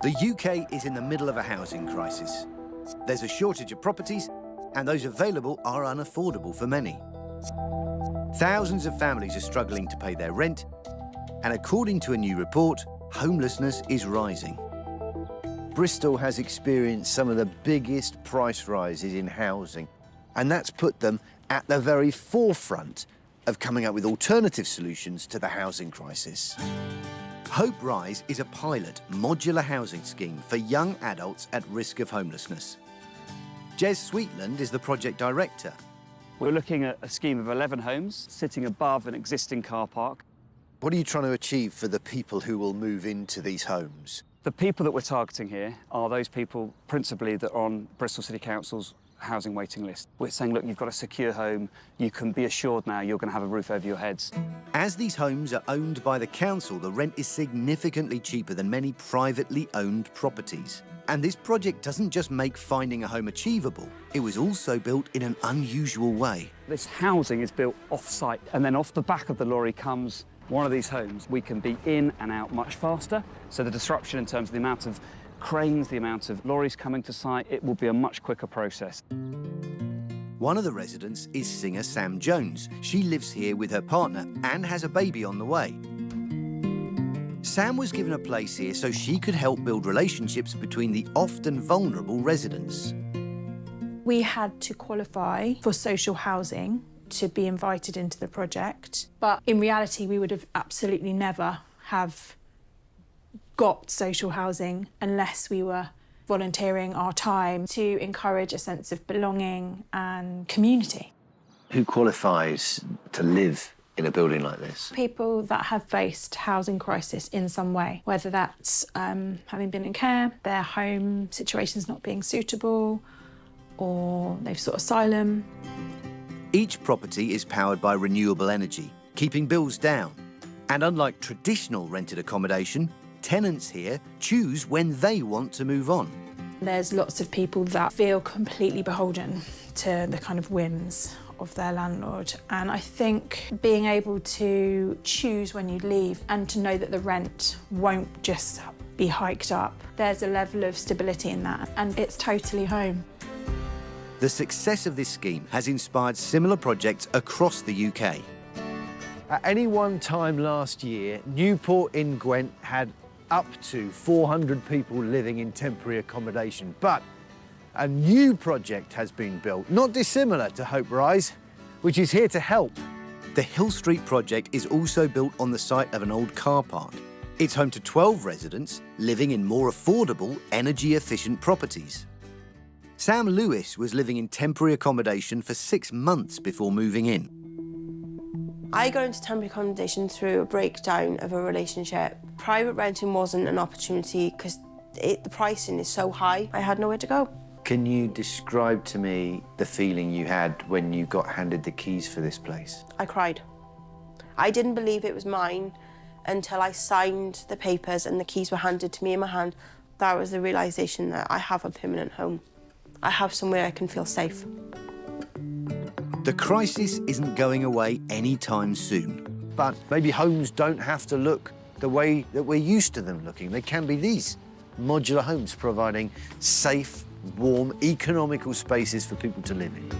The UK is in the middle of a housing crisis. There's a shortage of properties, and those available are unaffordable for many. Thousands of families are struggling to pay their rent, and according to a new report, homelessness is rising. Bristol has experienced some of the biggest price rises in housing, and that's put them at the very forefront of coming up with alternative solutions to the housing crisis. Hope Rise is a pilot modular housing scheme for young adults at risk of homelessness. Jez Sweetland is the project director. We're looking at a scheme of 11 homes sitting above an existing car park. What are you trying to achieve for the people who will move into these homes? The people that we're targeting here are those people principally that are on Bristol City Council's housing waiting list. We're saying, look, you've got a secure home, you can be assured now you're going to have a roof over your heads. As these homes are owned by the council, the rent is significantly cheaper than many privately owned properties. And this project doesn't just make finding a home achievable, it was also built in an unusual way. This housing is built off-site, and then off the back of the lorry comes one of these homes. We can be in and out much faster, so the disruption in terms of the amount of cranes, the amount of lorries coming to site, it will be a much quicker process. One of the residents is singer Sam Jones. She lives here with her partner and has a baby on the way. Sam was given a place here so she could help build relationships between the often vulnerable residents. We had to qualify for social housing to be invited into the project, but in reality we would have absolutely never have got social housing unless we were volunteering our time to encourage a sense of belonging and community. Who qualifies to live in a building like this? People that have faced housing crisis in some way, whether that's having been in care, their home situation's not being suitable, or they've sought asylum. Each property is powered by renewable energy, keeping bills down. And unlike traditional rented accommodation, tenants here choose when they want to move on. There's lots of people that feel completely beholden to the kind of whims of their landlord. And I think being able to choose when you leave and to know that the rent won't just be hiked up, there's a level of stability in that, and it's totally home. The success of this scheme has inspired similar projects across the UK. At any one time last year, Newport in Gwent had up to 400 people living in temporary accommodation. But a new project has been built, not dissimilar to Hope Rise, which is here to help. The Hill Street project is also built on the site of an old car park. It's home to 12 residents living in more affordable, energy-efficient properties. Sam Lewis was living in temporary accommodation for 6 months before moving in. I got into temporary accommodation through a breakdown of a relationship. Private renting wasn't an opportunity because the pricing is so high, I had nowhere to go. Can you describe to me the feeling you had when you got handed the keys for this place? I cried. I didn't believe it was mine until I signed the papers and the keys were handed to me in my hand. That was the realisation that I have a permanent home. I have somewhere I can feel safe. The crisis isn't going away anytime soon. But maybe homes don't have to look the way that we're used to them looking. They can be these modular homes providing safe, warm, economical spaces for people to live in.